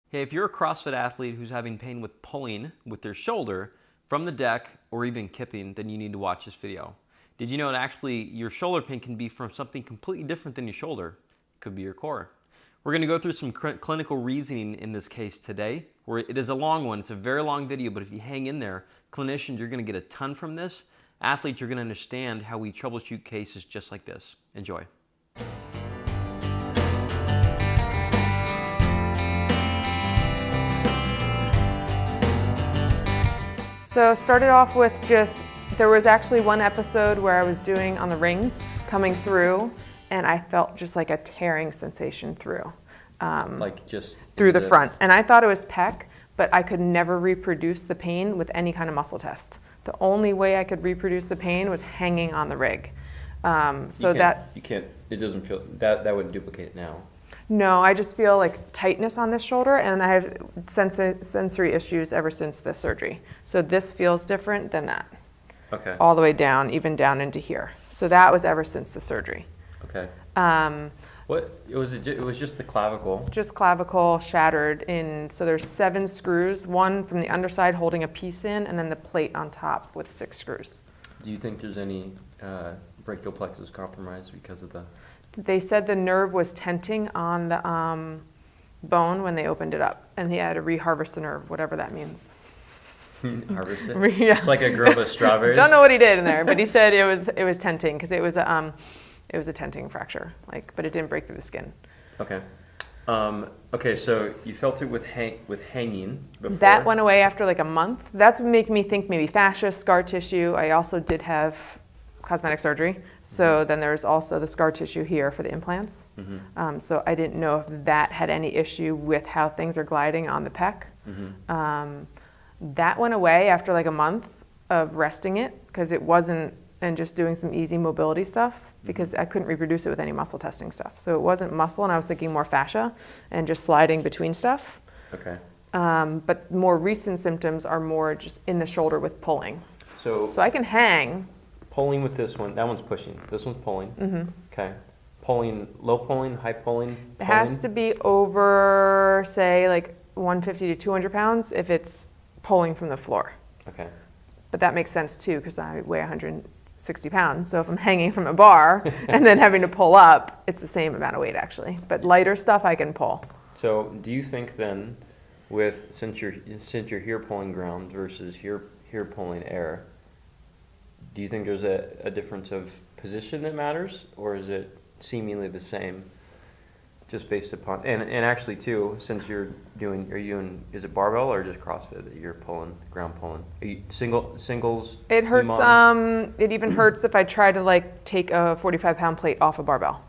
Hey, if you're a CrossFit athlete who's having pain with pulling with their shoulder from the deck or even kipping, then you need to watch this video. Did you know that actually your shoulder pain can be from something completely different than your shoulder? It could be your core. We're going to go through some clinical reasoning in this case today. It is a long one. It's a very long video, but if you hang in there, clinicians, you're going to get a ton from this. Athletes, you're going to understand how we troubleshoot cases just like this. Enjoy. So started off with there was actually one episode where I was doing on the rings coming through and I felt just like a tearing sensation through. Like just through the front. And I thought it was pec, but I could never reproduce the pain with any kind of muscle test. The only way I could reproduce the pain was hanging on the rig. It doesn't feel, that would duplicate it now. No, I just feel like tightness on this shoulder, and I have sensory issues ever since the surgery. So this feels different than that. Okay. All the way down, even down into here. So that was ever since the surgery. Okay. It was just the clavicle. Just clavicle shattered in, so there's 7 screws, one from the underside holding a piece in, and then the plate on top with 6 screws. Do you think there's any brachial plexus compromise because of the... They said the nerve was tenting on the bone when they opened it up, and he had to reharvest the nerve, whatever that means. Harvest it? Yeah. It's like a grove of strawberries? Don't know what he did in there, but he said it was tenting because it was a tenting fracture, but it didn't break through the skin. Okay. Okay, so you felt it with hanging before. That went away after like a month. That's what made me think maybe fascia, scar tissue. I also did have cosmetic surgery. So then there's also the scar tissue here for the implants. Mm-hmm. So I didn't know if that had any issue with how things are gliding on the pec. Mm-hmm. That went away after like a month of resting it because it wasn't, and just doing some easy mobility stuff because I couldn't reproduce it with any muscle testing stuff. So it wasn't muscle, and I was thinking more fascia and just sliding between stuff. Okay. But more recent symptoms are more just in the shoulder with pulling. So I can hang. Pulling with this one, that one's pushing. This one's pulling. Mm-hmm. Okay. Pulling, low pulling, high pulling. It has to be over, say, like 150 to 200 pounds if it's pulling from the floor. Okay. But that makes sense too because I weigh 160 pounds. So if I'm hanging from a bar and then having to pull up, it's the same amount of weight actually. But lighter stuff I can pull. So do you think then, since you're here pulling ground versus here pulling air, do you think there's a difference of position that matters, or is it seemingly the same, just based upon, and actually too, since are you doing, is it barbell or just CrossFit that you're pulling, ground pulling? Are you singles? It hurts, EMOMs? it even hurts if I try to take a 45-pound plate off a barbell.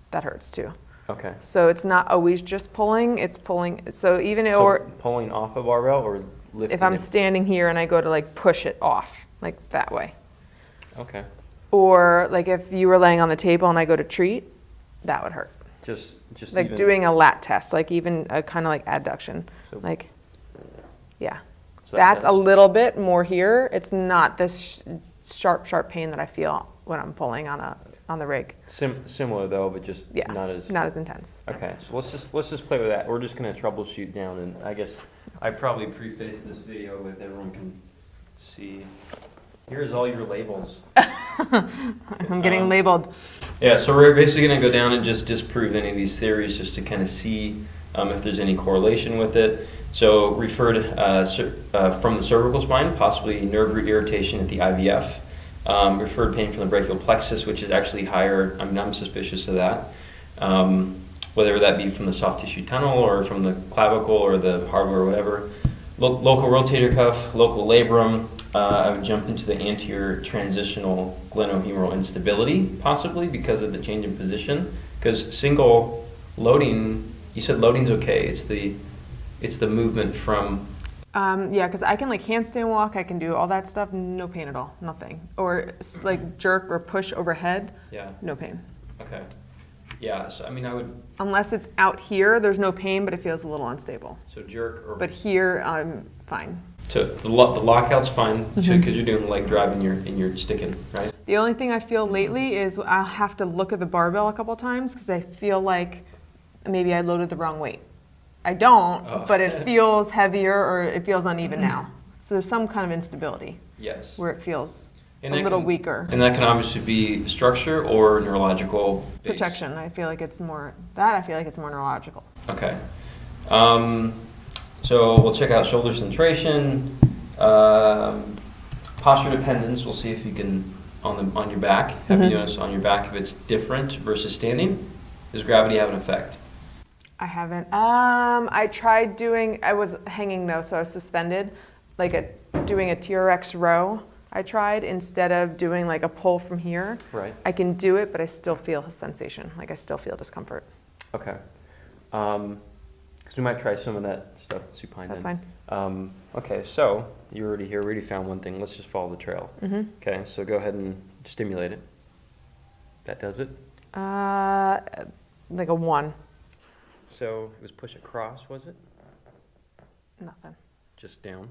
That hurts too. Okay. So it's not always just pulling, it's pulling, so even, pulling off a barbell or lifting if I'm it? standing here and I go to push it off, that way. Okay. Or if you were laying on the table and I go to treat, that would hurt. Just Like doing a lat test, even a kind of adduction. So- Yeah. So That's a little bit more here. It's not this sharp pain that I feel when I'm pulling on the rig. Similar though, but just not as intense. Okay, so let's just play with that. We're just gonna troubleshoot down, and I guess I probably prefaced this video with everyone can see. Here's all your labels. I'm getting labeled. Yeah, so we're basically going to go down and just disprove any of these theories just to kind of see if there's any correlation with it. So referred from the cervical spine, possibly nerve root irritation at the IVF. Referred pain from the brachial plexus, which is actually higher. I'm suspicious of that. Whether that be from the soft tissue tunnel or from the clavicle or the hardware or whatever. Local rotator cuff, local labrum. I would jump into the anterior transitional glenohumeral instability, possibly because of the change in position. Because single loading, you said loading's okay. It's the movement from. Yeah, because I can handstand walk. I can do all that stuff. No pain at all. Nothing. Or jerk or push overhead. Yeah. No pain. Okay. Yeah. So I would. Unless it's out here, there's no pain, but it feels a little unstable. So jerk or. But here, I'm fine. So the lockout's fine because you're doing leg drive and you're sticking, right? The only thing I feel lately is I'll have to look at the barbell a couple times because I feel like maybe I loaded the wrong weight. I don't, Oh. but it feels heavier or it feels uneven now. So there's some kind of instability Yes. where it feels And a that little can- weaker. And that can obviously be structure or neurological base. Protection, I feel like it's more, that I feel like it's more neurological. Okay. So we'll check out shoulder centration, posture dependence. We'll see if you can, on your back, have you noticed on your back if it's different versus standing? Does gravity have an effect? I haven't. I tried doing, I was hanging though, so I was suspended, like doing a TRX row. I tried instead of doing like a pull from here. Right. I can do it, but I still feel a sensation. Like I still feel discomfort. Okay. Because we might try some of that stuff supine. That's then. fine. Okay, so you're already here. We already found one thing. Let's just follow the trail. Okay, so go ahead and stimulate it. That does it. Like a 1. So it was push across, was it? Nothing. Just down.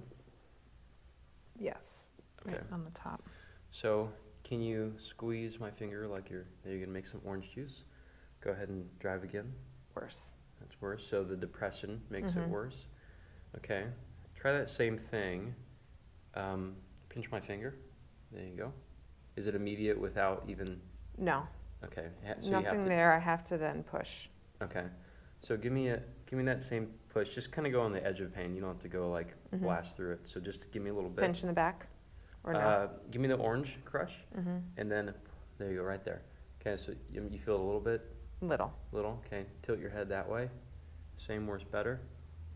Yes. Okay. Right on the top. So can you squeeze my finger like you're gonna make some orange juice? Go ahead and drive again. Worse. That's worse. So the depression makes it worse. Okay. Try that same thing. Pinch my finger. There you go. Is it immediate without even? No. Okay. So Nothing there. I have to then push. Okay. So give me that same push. Just kind of go on the edge of pain. You don't have to go like blast through it. So just give me a little bit. Pinch in the back? Or no? Give me the orange crush, and then there you go, right there. Okay, so you feel it a little bit? Little. Little, okay. Tilt your head that way. Same, worse, better.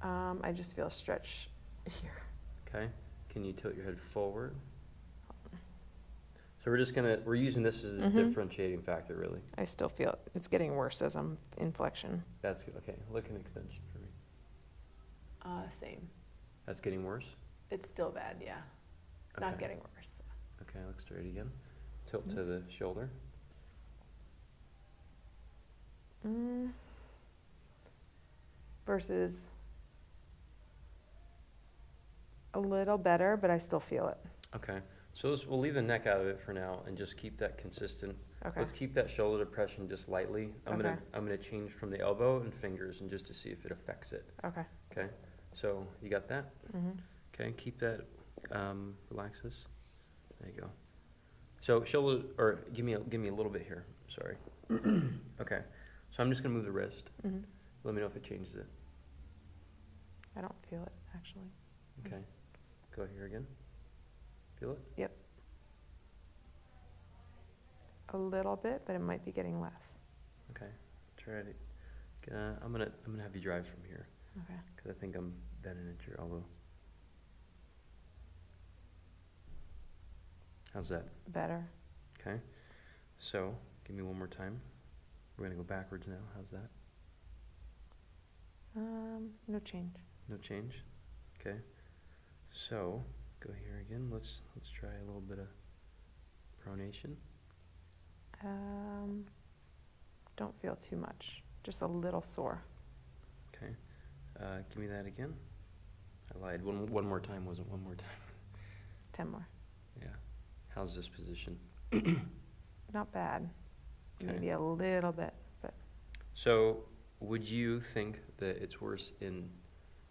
I just feel a stretch here. Okay. Can you tilt your head forward? So we're using this as a differentiating factor, really. I still feel it's getting worse as I'm in flexion. That's good. Okay, look an extension for me. Same. That's getting worse? It's still bad, yeah. Okay. Not getting worse. Okay, look straight again. Tilt to the shoulder. Versus a little better, but I still feel it. Okay, so we'll leave the neck out of it for now and just keep that consistent. Okay. Let's keep that shoulder depression just lightly. I'm gonna change from the elbow and fingers and just to see if it affects it. Okay. Okay, so you got that? Okay, keep that. Relax this. There you go. So shoulder, or give me a little bit here. Sorry. Okay, so I'm just gonna move the wrist. Let me know if it changes it. I don't feel it actually. Okay, go here again. Feel it? Yep. A little bit, but it might be getting less. Okay, try it. I'm gonna have you drive from here. Okay. Because I think I'm bending at your elbow. How's that? Better. Okay. So give me one more time. We're gonna go backwards now. How's that? No change. No change. Okay. So go here again. Let's try a little bit of pronation. Don't feel too much. Just a little sore. Okay. Give me that again. I lied. One more time wasn't one more time. 10 more. Yeah. How's this position? Not bad. Okay. Maybe a little bit, but So would you think that it's worse in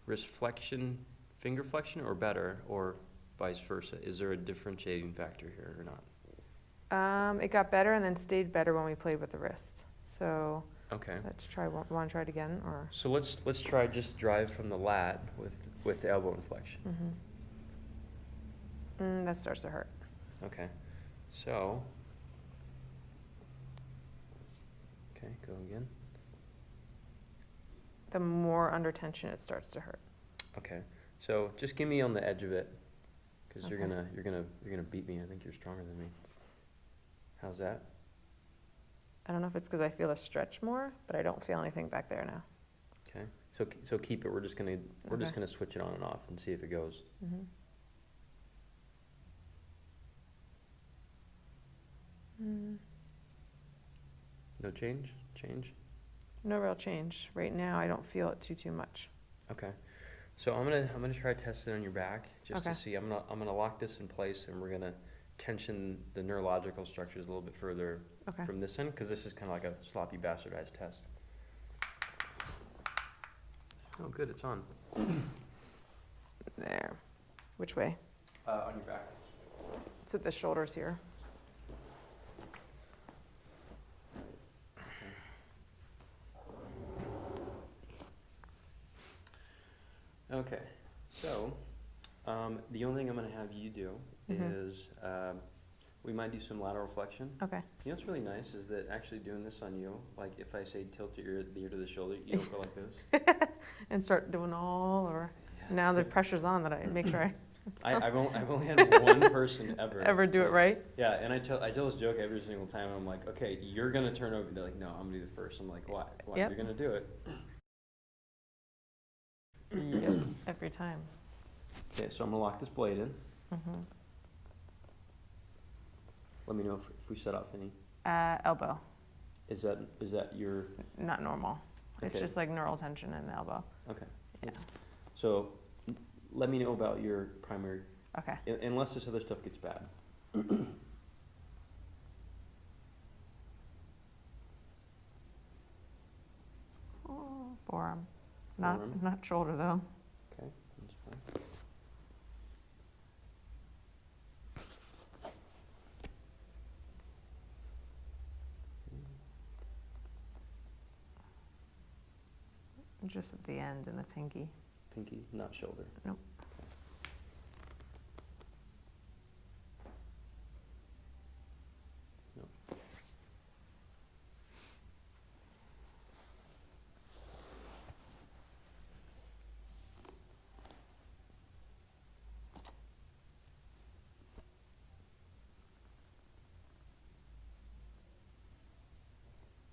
wrist flexion, finger flexion, or better, or vice versa? Is there a differentiating factor here or not? it got better and then stayed better when we played with the wrist. So Okay. let's try. Want to try it again, or? So let's try just drive from the lat with the elbow inflection. That starts to hurt. Okay. So. Okay, go again. The more under tension, it starts to hurt. Okay. So just give me on the edge of it, because you're Okay. gonna beat me. I think you're stronger than me. How's that? I don't know if it's because I feel a stretch more, but I don't feel anything back there now. Okay. So keep it. We're just gonna switch it on and off and see if it goes. No change? Change? No real change. Right now, I don't feel it too much. Okay. So I'm gonna try to test it on your back just to Okay. see. I'm gonna lock this in place and we're gonna tension the neurological structures a little bit further Okay. from this end, because this is kind of like a sloppy bastardized test. Oh, good, it's on. There. Which way? On your back. It's at the shoulders here. Okay, so the only thing I'm going to have you do is we might do some lateral flexion. Okay. You know what's really nice is that actually doing this on you, like if I say tilt the ear to the shoulder, you don't go like this. And start doing all over. Yeah. Now the pressure's on that I make sure I've only had one person ever do it right. Yeah, and I tell this joke every single time. I'm like, okay, you're going to turn over. They're like, no, I'm going to do the first. I'm like, why? Yep. You're going to do it. Yep. Every time. Okay, so I'm going to lock this blade in. Mm-hmm. Let me know if we set off any. Elbow. Is that your? Not normal. It's Okay. just like neural tension in the elbow. Okay. Yeah. So let me know about your primary, Okay. unless this other stuff gets bad. Oh, forearm. Forearm. Not shoulder though. Okay, that's fine. Just at the end in the pinky. Pinky, not shoulder. Nope. Nope.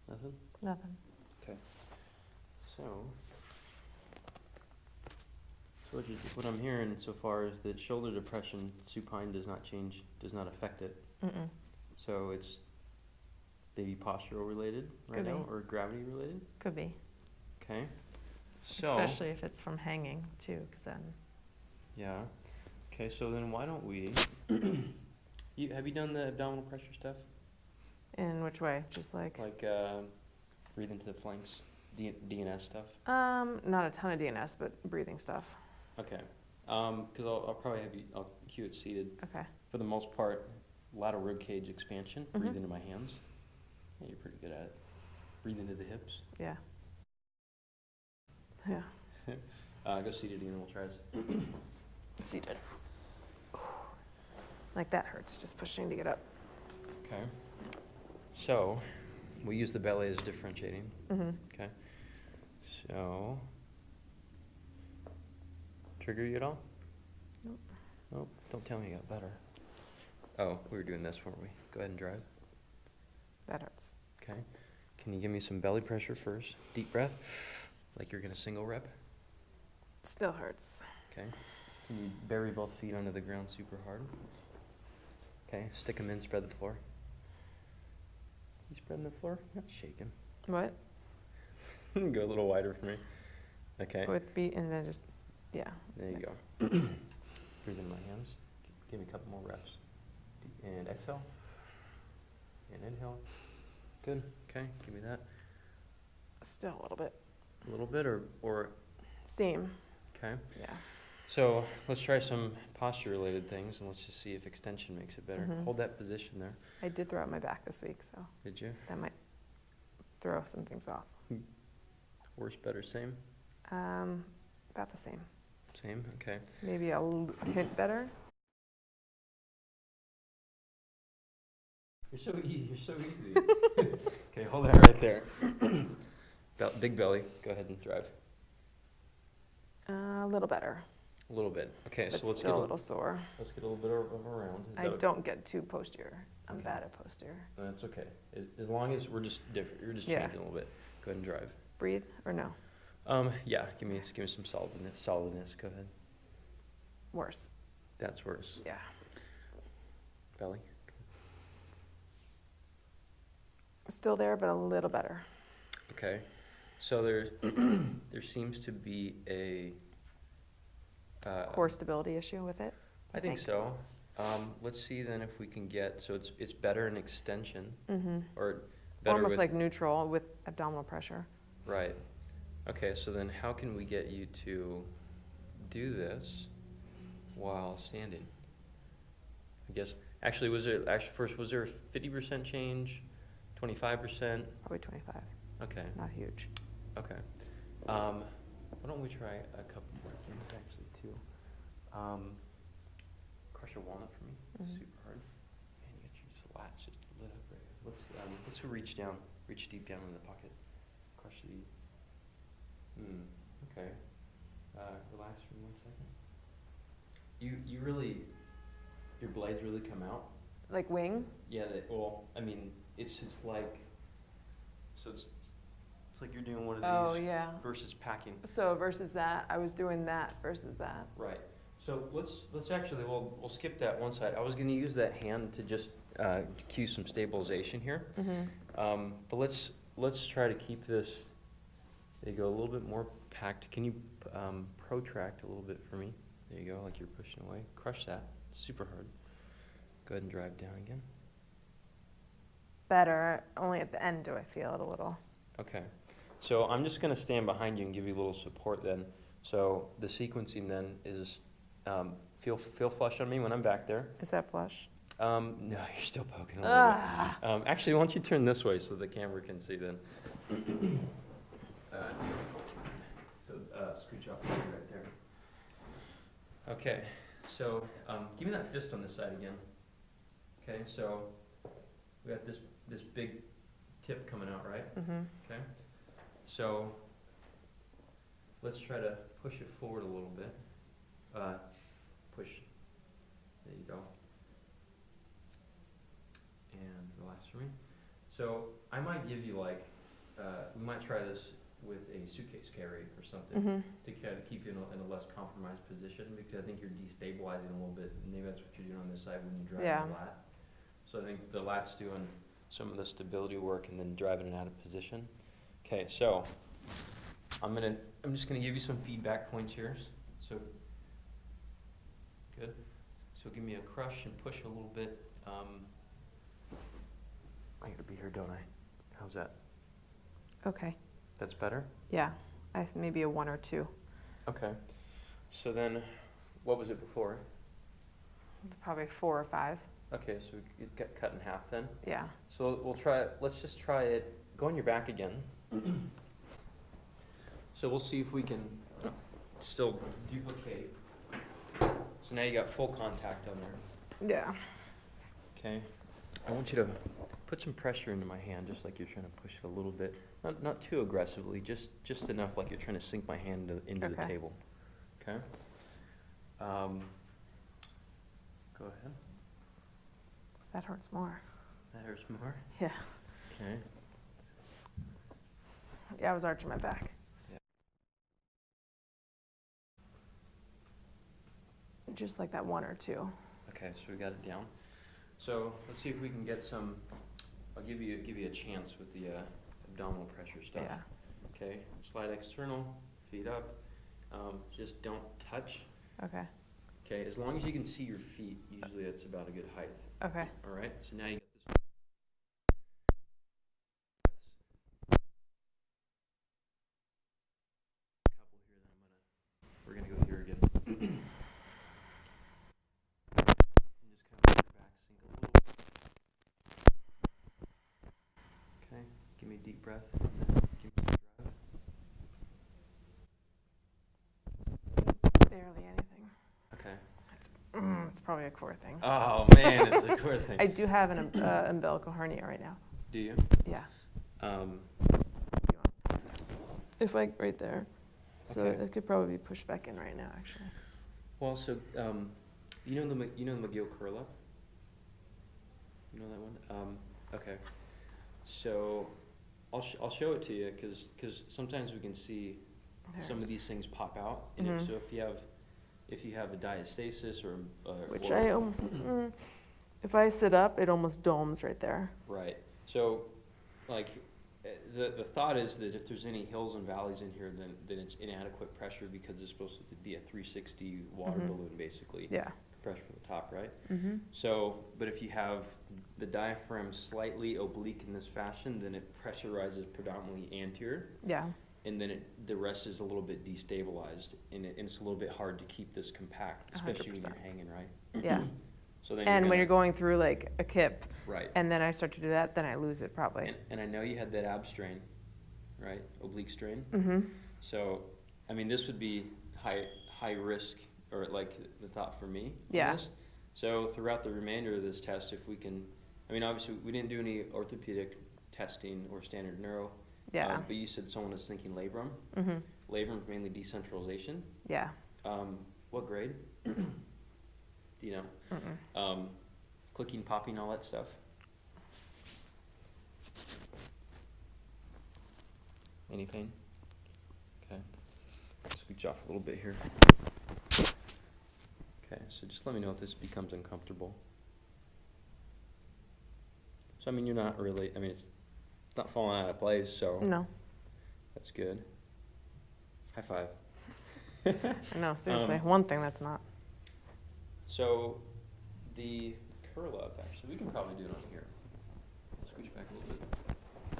Nothing? Nothing. Okay. So what I'm hearing so far is that shoulder depression, supine does not affect it. Mm-mm. So it's maybe postural related right Could now, be. or gravity related? Could be. Okay. So. Especially if it's from hanging too, because then. Yeah. Okay, so then why don't we, have you done the abdominal pressure stuff? In which way? Just like. Like breathe into the flanks, DNS stuff? Not a ton of DNS, but breathing stuff. Okay. Because I'll probably I'll cue it seated. Okay. For the most part, lateral rib cage expansion. Mhm. Breathe into my hands. Yeah, you're pretty good at it. Breathe into the hips. Yeah. Yeah. Go seated again and we'll try this. Seated. Like that hurts, just pushing to get up. Okay. So, we use the belly as differentiating. Mm-hmm. Okay. So, trigger you at all? Nope. Nope. Don't tell me you got better. Oh, we were doing this, weren't we? Go ahead and drive. That hurts. Okay. Can you give me some belly pressure first? Deep breath, like you're gonna single rep. Still hurts. Okay. Can you bury both feet under the ground super hard? Okay. Stick them in, spread the floor. You spreading the floor? Not shaking. What? Go a little wider for me. Okay. With beat and then just, yeah. There you go. Breathe in my hands. Give me a couple more reps. And exhale. And inhale. Good. Okay. Give me that. Still a little bit. A little bit or Same. okay. Yeah. So let's try some posture related things and let's just see if extension makes it better. Mhm. Hold that position there. I did throw out my back this week, so Did you? that might throw some things off. Worse, better, same? About the same. Same? Okay. Maybe a hint better. You're so easy. You're so easy. Okay, hold that right there. Big belly. Go ahead and drive. A little better, A little bit. Okay, but so let's still a little sore. let's get a little bit of a round. Is I that don't get too posterior. I'm Okay. bad at posterior. That's okay. As long as we're just different, you're just Yeah. changing a little bit. Go ahead and drive. Breathe or no? Yeah. Give me some solidness. Solidness. Go ahead. Worse. That's worse. Yeah. Belly. Still there, but a little better. Okay. So there seems to be a Core stability issue with it. I think so. Let's see then if we can get, so it's better in extension Mm-hmm. or better Almost with, like neutral with abdominal pressure. right. Okay, so then how can we get you to do this while standing? I guess, actually, was there, first, was there a 50% change, 25%? Probably 25. Okay. Not huge. Okay. Why don't we try a couple more things, actually, too. Crush a walnut for me, super hard. Man, you got your just lats just lit up right here. Let's reach down, reach deep down in the pocket. Crush the, okay. Relax for 1 second. You really, your blades really come out. Like wing? Yeah, well, I mean, it's just like, so it's like you're doing one of these versus packing. So versus that, I was doing that versus that. Right. So let's actually, we'll skip that one side. I was going to use that hand to just cue some stabilization here. But let's try to keep this, there you go, a little bit more packed. Can you protract a little bit for me? There you go, like you're pushing away. Crush that, super hard. Go ahead and drive down again. Better, only at the end do I feel it a little. Okay, so I'm just going to stand behind you and give you a little support then. So the sequencing then is, feel flush on me when I'm back there. Is that flush? No, you're still poking a little bit. Actually, why don't you turn this way so the camera can see then. Scooch up right there. Okay, so give me that fist on this side again. Okay, so we got this big tip coming out, right? Okay, so let's try to push it forward a little bit. Push. There you go. And relax for me. So I might give you like, we might try this with a suitcase carry or something to kind of keep you in a less compromised position, because I think you're destabilizing a little bit. Maybe that's what you're doing on this side when you drive the lat. So I think the lat's doing some of the stability work and then driving it out of position. Okay, so I'm just gonna give you some feedback points here. So good. So give me a crush and push a little bit. I gotta be here, don't I? How's that? Okay. That's better? Yeah, maybe a 1 or 2. Okay. So then, what was it before? Probably 4 or 5. Okay, so it got cut in half then? Yeah. So we'll try it, let's just try it, go on your back again. So we'll see if we can still duplicate. So now you got full contact on there. Yeah. Okay. I want you to put some pressure into my hand, just like you're trying to push it a little bit. Not too aggressively, just enough like you're trying to sink my hand into the table. Okay? Go ahead. That hurts more. That hurts more? Yeah. Okay. Yeah, I was arching my back. Yeah. Just like that 1 or 2. Okay, so we got it down. So let's see if we can get some. I'll give you a chance with the abdominal pressure stuff. Yeah. Okay. Slide external, feet up. Just don't touch. Okay. Okay. As long as you can see your feet, usually that's about a good height. Okay. All right. So now you got this. Couple here. Then we're gonna go here again. And just kind of let your back sink a little. Okay, give me a deep breath, and then give me a drive. Barely anything. Okay. It's probably a core thing. Oh man, it's a core thing. I do have an umbilical hernia right now. Do you? Yeah. If right there. So Okay. it could probably be pushed back in right now, actually. Well, so you know the McGill curl up? You know that one? Okay. So I'll show it to you because sometimes we can see some of these things pop out. And if you have a diastasis or which if I sit up, it almost domes right there. Right. So like the thought is that if there's any hills and valleys in here, then it's inadequate pressure because it's supposed to be a 360 water balloon basically. Yeah. Pressure from the top, right? So, but if you have the diaphragm slightly oblique in this fashion, then it pressurizes predominantly anterior. Yeah. and then the rest is a little bit destabilized, and it's a little bit hard to keep this compact, especially when 100%. you're hanging, right? Yeah. So then And when gonna- you're going through like a kip, right, and then I start to do that, then I lose it probably. and I know you had that ab strain, right? Oblique strain. Mm-hmm. So, I mean, this would be high risk, or like the thought for me. Yeah. On this. So throughout the remainder of this test, if we can, I mean, obviously we didn't do any orthopedic testing or standard neuro. Yeah. But you said someone was thinking labrum. Mm-hmm. Labrum is mainly decentralization. Yeah. What grade? Do you know? Mm-mm. Clicking, popping, all that stuff. Any pain? Okay. Scooch off a little bit here. Okay, so just let me know if this becomes uncomfortable. So I mean, you're not really, I mean, it's not falling out of place, so No. that's good. High five. No, seriously. One thing that's not. So the curl up, actually, we can probably do it on here. Scooch back a little bit.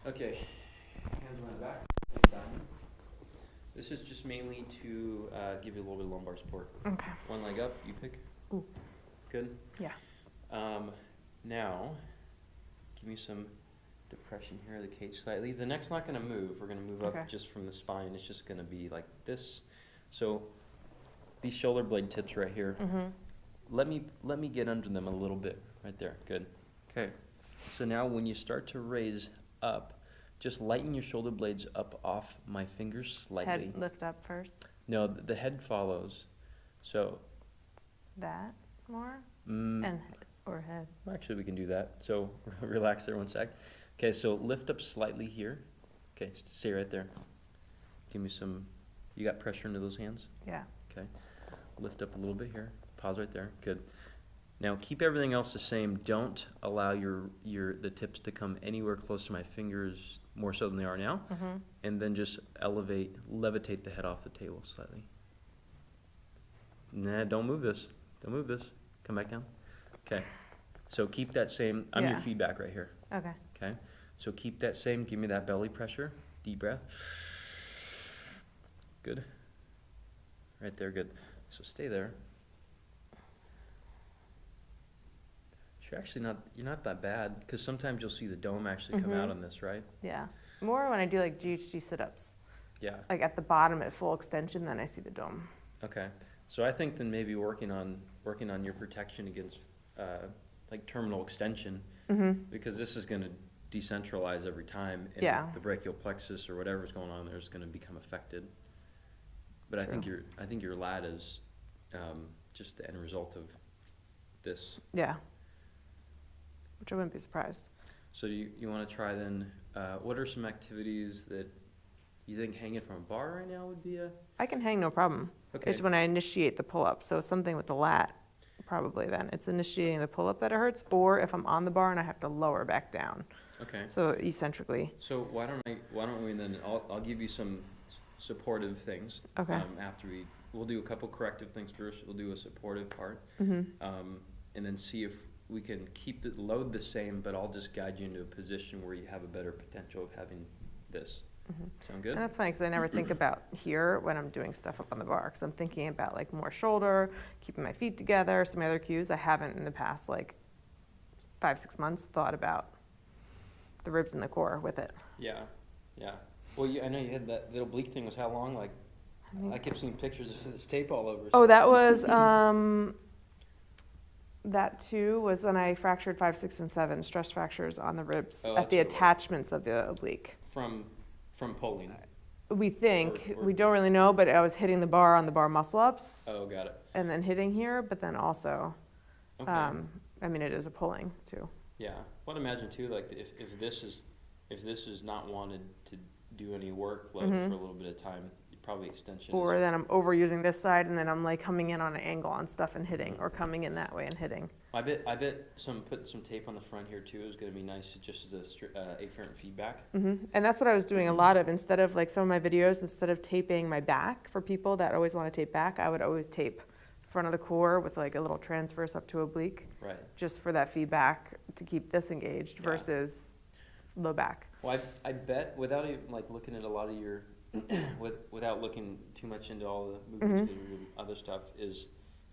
Okay, hands on my back. This is just mainly to give you a little bit of lumbar support. Okay. One leg up, you pick. Ooh. Good. Yeah. Now, give me some depression here of the cage slightly. The neck's not going to move. We're going to move Okay. up just from the spine. It's just going to be like this. So these shoulder blade tips right here, Mm-hmm. let me get under them a little bit. Right there. Good. Okay. So now when you start to raise up, just lighten your shoulder blades up off my fingers slightly. Head lift up first. No, the head follows. So, That more? mm, And or head. actually, we can do that. So relax there one sec. Okay, so lift up slightly here. Okay, stay right there. Give me some. You got pressure into those hands? Yeah. Okay. Lift up a little bit here. Pause right there. Good. Now keep everything else the same. Don't allow the tips to come anywhere close to my fingers more so than they are now. Mm-hmm. And then just levitate the head off the table slightly. Nah, don't move this. Don't move this. Come back down. Okay. So keep that same. I'm your Yeah. feedback right here. Okay. Okay. So keep that same. Give me that belly pressure. Deep breath. Good. Right there. Good. So stay there. You're not that bad, because sometimes you'll see the dome actually come out Mhm. on this, right? Yeah. More when I do like GHD sit-ups. Yeah. Like at the bottom at full extension, then I see the dome. Okay. So I think then maybe working on your protection against like terminal extension, Mm-hmm. because this is going to decentralize every time, and Yeah. the brachial plexus or whatever's going on there is going to become affected. But I think your lat is just the end result of this. Yeah. Which I wouldn't be surprised. So you want to try then? What are some activities that you think hanging from a bar right now would be a? I can hang no problem. Okay. It's when I initiate the pull-up. So something with the lat, probably then. It's initiating the pull-up that it hurts, or if I'm on the bar and I have to lower back down. Okay. So eccentrically. So why don't we then? I'll give you some supportive things. Okay. After we'll do a couple corrective things first. We'll do a supportive part, Mm-hmm. and then see if we can keep the load the same, but I'll just guide you into a position where you have a better potential of having this. Mm-hmm. Sound good? And that's funny because I never think about here when I'm doing stuff up on the bar because I'm thinking about like more shoulder, keeping my feet together, some other cues. I haven't in the past like 5-6 months thought about the ribs and the core with it. Yeah, yeah. Well, I know you had that oblique thing was how long? Like, I kept seeing pictures of this tape all over. Oh, that was, that too was when I fractured 5, 6, and 7 stress fractures on the ribs Oh, at the that's what it was. attachments of the oblique. From pulling. We think, Or- we don't really know, but I was hitting the bar on the bar muscle ups Oh, got it. and then hitting here, but then also, Okay. I mean, it is a pulling too. Yeah. Well, I'd imagine too, like if this is not wanted to do any workload Mhm. for a little bit of time, probably extension. Or then I'm overusing this side and then I'm like coming in on an angle on stuff and hitting, or coming in that way and hitting. I bet putting some tape on the front here too is going to be nice, just as a afferent feedback. And that's what I was doing a lot of. Instead of like some of my videos, instead of taping my back for people that always want to tape back, I would always tape front of the core with like a little transverse up to oblique, Right. just for that feedback to keep this engaged Yeah. versus low back. Well, I bet without even like looking at a lot of your, without looking too much into all the movements and other stuff is,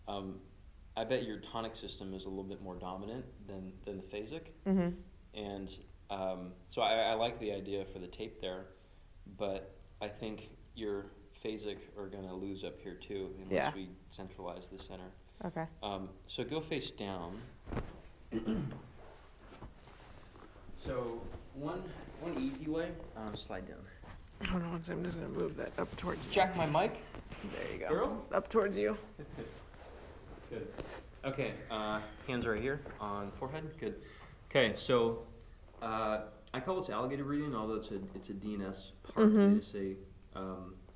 I bet your tonic system is a little bit more dominant than the phasic. And so I like the idea for the tape there, but I think your phasic are going to lose up here too unless we centralize the center. Okay. So go face down. So one easy way, slide down. Hold on, so I'm just gonna move that up towards you. Check my mic. There you go. Girl? Up towards you. Good. Okay, hands right here on forehead. Good. Okay, so I call this alligator breathing, although it's a DNS part. They just say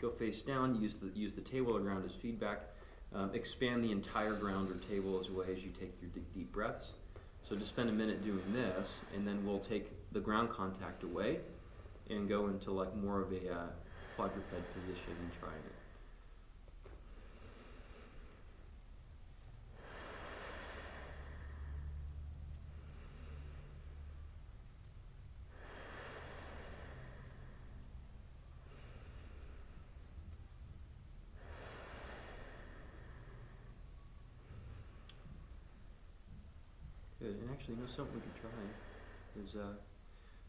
go face down, use the table or ground as feedback, expand the entire ground or table as way as you take your deep breaths. So just spend a minute doing this, and then we'll take the ground contact away and go into like more of a quadruped position and trying it. Good. And actually, you know something we could try is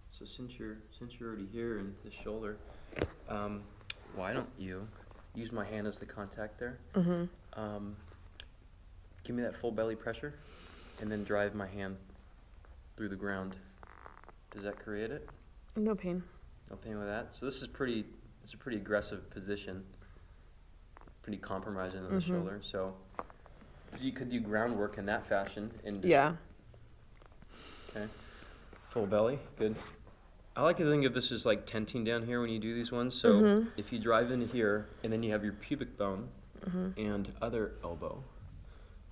so since you're already here in the shoulder, why don't you use my hand as the contact there? Give me that full belly pressure, and then drive my hand through the ground. Does that create it? No pain. No pain with that. So this is a pretty aggressive position, pretty compromising on the shoulder. So you could do groundwork in that fashion. And okay. Full belly, good. I like to think of this as like tenting down here when you do these ones. So if you drive into here, and then you have your pubic bone and other elbow,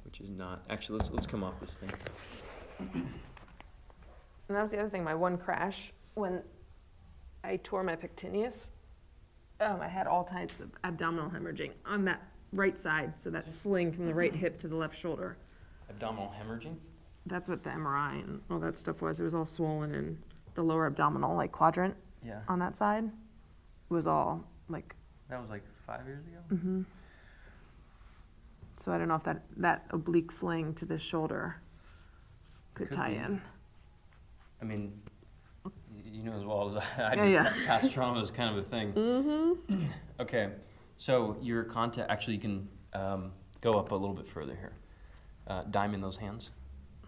which is not actually. Let's come off this thing. And that was the other thing. My one crash when I tore my pectineus, I had all types of abdominal hemorrhaging on that right side. So that sling from the right hip to the left shoulder. Abdominal hemorrhaging? That's what the MRI and all that stuff was. It was all swollen in the lower abdominal, like quadrant on that side. It was all like... That was like 5 years ago? So I don't know if that oblique sling to the shoulder could tie in. I mean, you know as well as I do, past trauma is kind of a thing. Okay, so your contact, actually you can go up a little bit further here. Diamond those hands.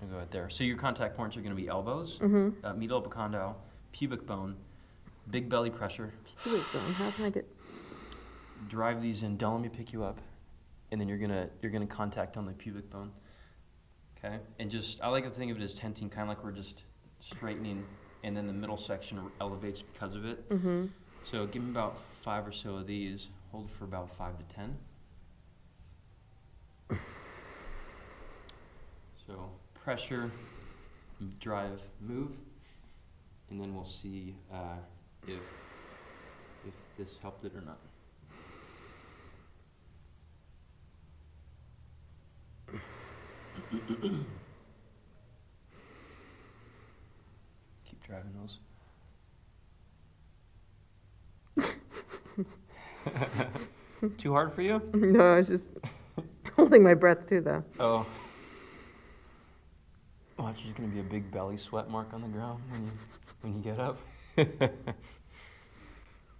I'll go right there. So your contact points are going to be elbows, medial epicondyle, pubic bone, big belly pressure. Pubic bone, how can I get... Drive these in, don't let me pick you up. And then you're gonna contact on the pubic bone. Okay? And just, I like to think of it as tenting, kind of like we're just straightening, and then the middle section elevates because of it. So give me about 5 or so of these. Hold for about 5 to 10. So pressure, drive, move, and then we'll see if this helped it or not. Keep driving those. Too hard for you? No, I was just holding my breath too, though. Oh. Watch, there's going to be a big belly sweat mark on the ground when you get up.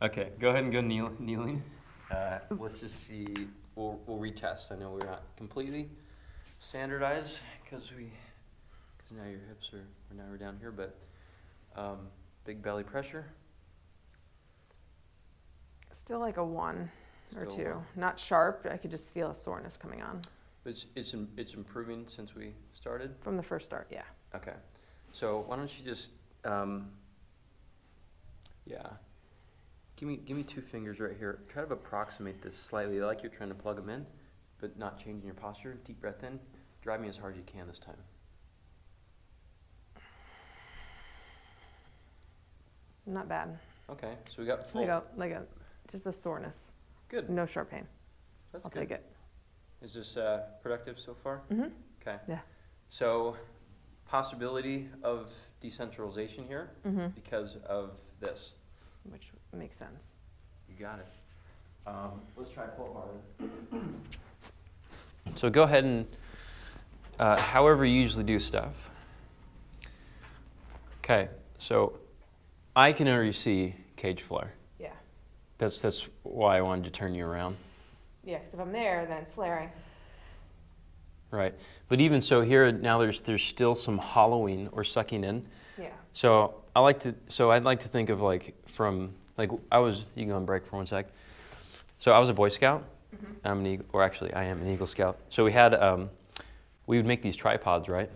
Okay, go ahead and go kneeling. Let's just see. We'll retest. I know we're not completely standardized because now your hips are now we're down here, but big belly pressure. Still like a 1 or Still 2. 1. Not sharp. I could just feel a soreness coming on. It's improving since we started? From the first start, yeah. Okay. So why don't you just, give me 2 fingers right here. Try to approximate this slightly, like you're trying to plug them in, but not changing your posture. Deep breath in. Drive me as hard as you can this time. Not bad. Okay, so we got full. Just a soreness. Good. No sharp pain. That's I'll good. take it. Is this productive so far? Mm-hmm. Okay. Yeah. So, possibility of decentralization here Mm-hmm. because of this. Which makes sense. You got it. Let's try pull harder. So go ahead and, however you usually do stuff. Okay, so I can already see cage flare. Yeah. That's why I wanted to turn you around. Yeah, because if I'm there, then it's flaring. Right, but even so here, now there's still some hollowing or sucking in. Yeah. So I'd like to think of like from, like you can go on break for 1 sec. So I was a Boy Scout. Mm-hmm. I'm an Eagle, or actually I am an Eagle Scout. So we would make these tripods, right?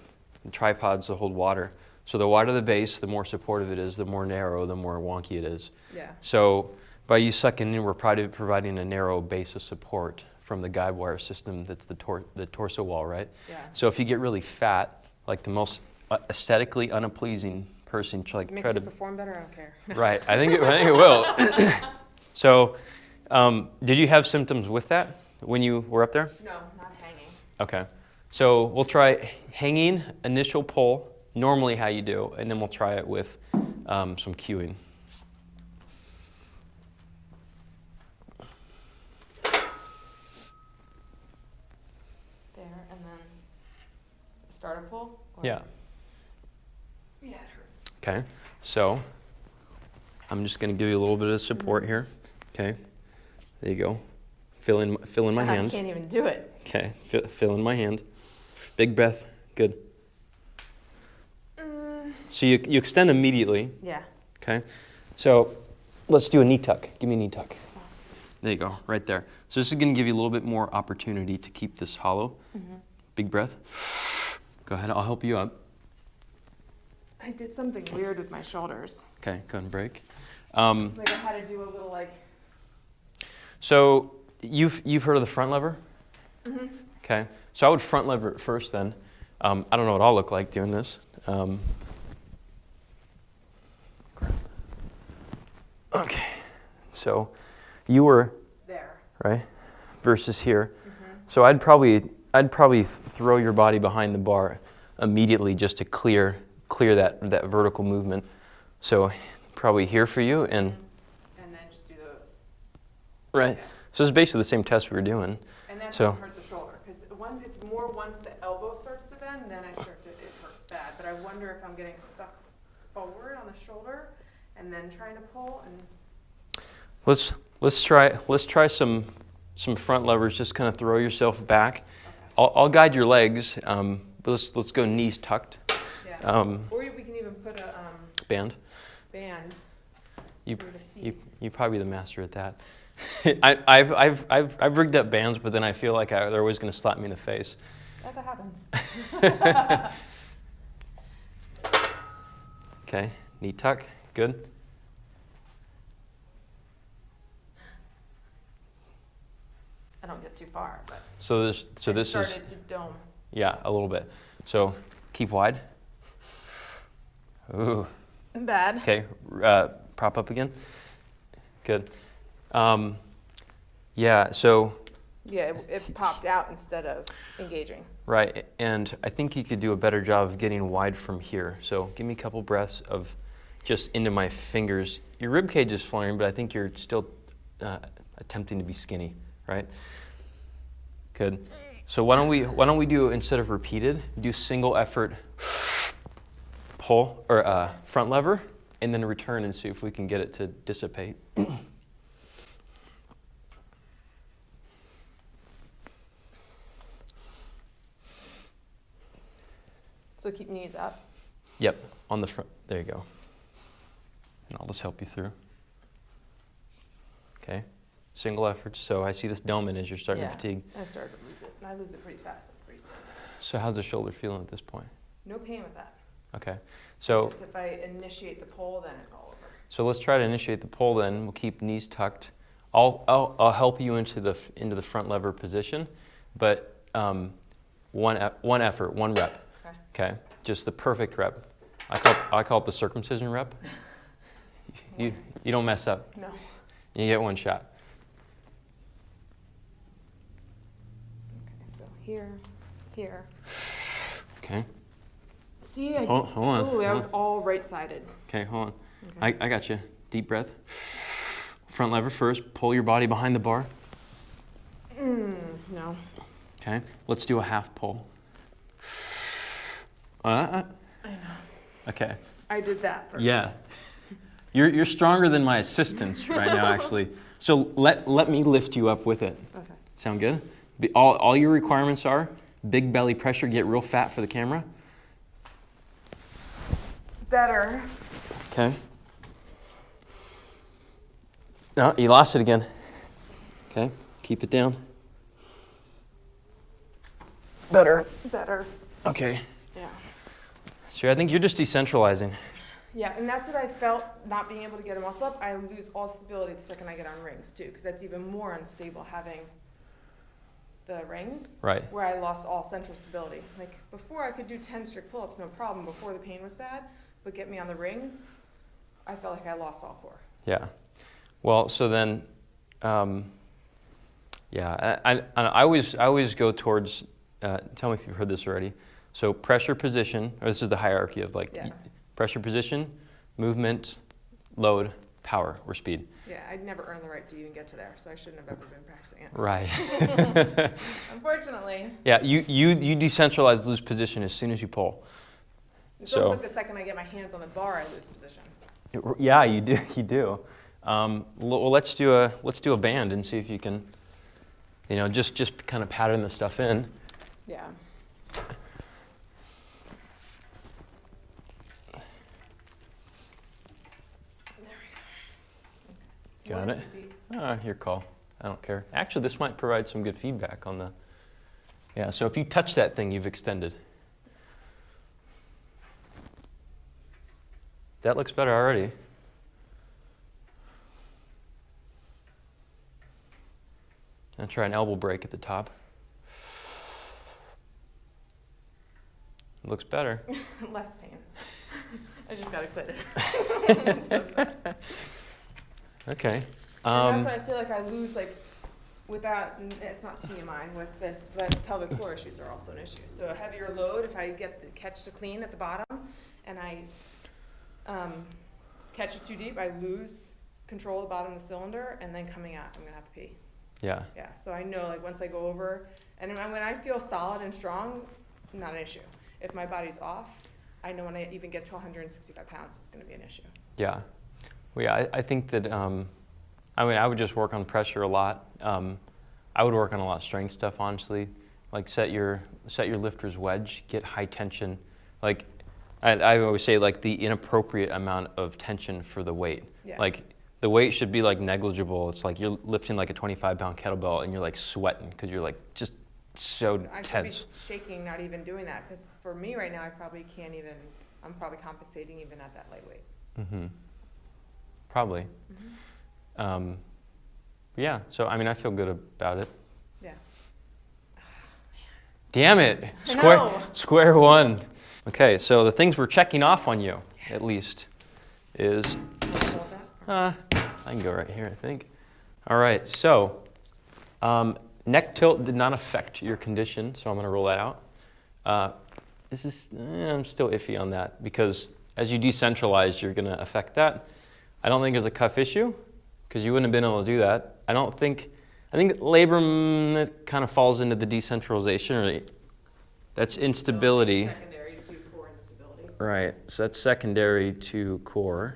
And tripods to hold water. So the wider the base, the more supportive it is, the more narrow, the more wonky it is. Yeah. So by you sucking in, we're providing a narrow base of support from the guide wire system that's the torso wall, right? Yeah. So if you get really fat, like the most aesthetically unpleasing person, Makes me perform better. I don't care. Right, I think it will. So, did you have symptoms with that when you were up there? No, not hanging. Okay, so we'll try hanging, initial pull, normally how you do, and then we'll try it with some cueing. There, and then start a pull? Or? Yeah. Yeah, it hurts. Okay, so I'm just going to give you a little bit of support here. Okay, there you go. Fill in my hand. I can't even do it. Okay, fill in my hand. Big breath. Good. So you extend immediately. Yeah. Okay, so let's do a knee tuck. Give me a knee tuck. There you go, right there. So this is going to give you a little bit more opportunity to keep this hollow. Mm-hmm. Big breath. Go ahead, I'll help you up. I did something weird with my shoulders. Okay, go ahead and break. Like I had to do a little like. So you've heard of the front lever? Mm-hmm. Okay, so I would front lever it first then. I don't know what I'll look like doing this. Okay, so you were There. right versus here. Mm-hmm. So I'd probably throw your body behind the bar immediately just to clear that vertical movement. So probably here for you and then just do those. right. Yeah. So it's basically the same test we were doing. And that So- doesn't hurt the shoulder because once the elbow starts to bend, then it hurts bad. But I wonder if I'm getting stuck forward on the shoulder and then trying to pull and. Let's try some front levers. Just kind of throw yourself back. Okay. I'll guide your legs, but let's go knees tucked. Yeah. Or we can even put a Band. band. You through the feet. you probably the master at that. I've rigged up bands, but then I feel like they're always going to slap me in the face. That happens. Okay, knee tuck, good. I don't get too far, but This is started to dome. yeah, a little bit. So keep wide. Ooh. Bad. Okay, prop up again. Good. Yeah, so, Yeah, it popped out instead of engaging. right, and I think you could do a better job of getting wide from here. So give me a couple breaths of just into my fingers. Your rib cage is flaring, but I think you're still attempting to be skinny, right? Good. So why don't we do, instead of repeated, do single effort pull or front lever, and then return and see if we can get it to dissipate. So keep knees up. Yep, on the front. There you go. And I'll just help you through. Okay, single effort. So I see this doming as you're starting to fatigue. I started to lose it, and I lose it pretty fast. That's pretty sad. So how's the shoulder feeling at this point? No pain with that. Okay, so It's just if I initiate the pull, then it's all over. so let's try to initiate the pull. Then we'll keep knees tucked. I'll help you into the front lever position, but one effort, one rep. Okay, just the perfect rep. I call it the circumcision rep. You don't mess up. No. You get one shot. Okay, so here. Okay. See, hold on. Oh, that was all right-sided. Okay, hold on. Okay. I got you. Deep breath. Front lever first. Pull your body behind the bar. No. Okay, let's do a half pull. I know. Okay. I did that first. Yeah. You're stronger than my assistants right now, actually. So let me lift you up with it. Okay. Sound good? All your requirements are big belly pressure, get real fat for the camera. Better. Okay. No, you lost it again. Okay, keep it down. Better. Better. Okay. Yeah. So I think you're just decentralizing. Yeah, and that's what I felt, not being able to get a muscle up. I lose all stability the second I get on rings, too, because that's even more unstable having the rings. Right. Where I lost all central stability. Like, before I could do 10 strict pull-ups, no problem, before the pain was bad, but get me on the rings, I felt like I lost all 4. Yeah. Well, so then, yeah, I always go towards, tell me if you've heard this already. So pressure position, or this is the hierarchy of like pressure position, movement, load, power, or speed. Yeah, I'd never earned the right to even get to there, so I shouldn't have ever been practicing it. Right. Unfortunately. Yeah, you decentralize, lose position as soon as you pull. It's So, almost like the second I get my hands on the bar, I lose position. yeah, you do. Well, let's do a band and see if you can, just kind of pattern the stuff in. Yeah. Got it? Your call. I don't care. Actually, this might provide some good feedback on the... Yeah, so if you touch that thing, you've extended. That looks better already. I'll try an elbow break at the top. Looks better. Less pain. I just got excited. I'm so sad. Okay. And that's why I feel like I lose, like, without, it's not TMI with this, but pelvic floor issues are also an issue. So a heavier load, if I catch the clean at the bottom and I catch it too deep, I lose control of the bottom of the cylinder, and then coming out, I'm going to have to pee. Yeah. Yeah, so I know, like, once I go over, and when I feel solid and strong, not an issue. If my body's off, I know when I even get to 165 pounds, it's going to be an issue. Yeah. Well, yeah, I think that, I would just work on pressure a lot. I would work on a lot of strength stuff, honestly. Like set your lifter's wedge, get high tension. Like, I always say, like, the inappropriate amount of tension for the weight. Yeah. Like, the weight should be, like, negligible. It's like you're lifting, like, a 25-pound kettlebell and you're, like, sweating because you're, like, just so tense. I should be shaking, not even doing that, because for me right now, I probably can't even, I'm probably compensating even at that lightweight. Mm-hmm. Probably. Mm-hmm. Yeah, so, I feel good about it. Yeah. Damn it! Square one. Okay, so the things we're checking off on you, at least, is... I can go right here, I think. All right, so neck tilt did not affect your condition, so I'm going to roll that out. I'm still iffy on that, because as you decentralize, you're going to affect that. I don't think there's a cuff issue, because you wouldn't have been able to do that. I think labrum, that kind of falls into the decentralization, or that's instability. Secondary to core instability. Right, so that's secondary to core,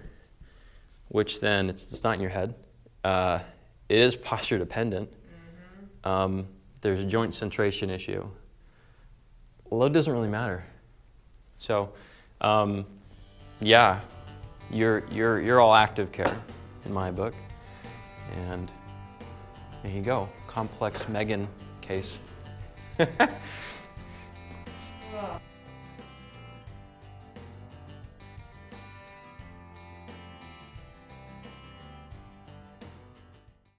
which then, it's not in your head. It is posture dependent. Mm-hmm. There's a joint centration issue. Load doesn't really matter. So, yeah, you're all active care in my book. And there you go, complex Megan case.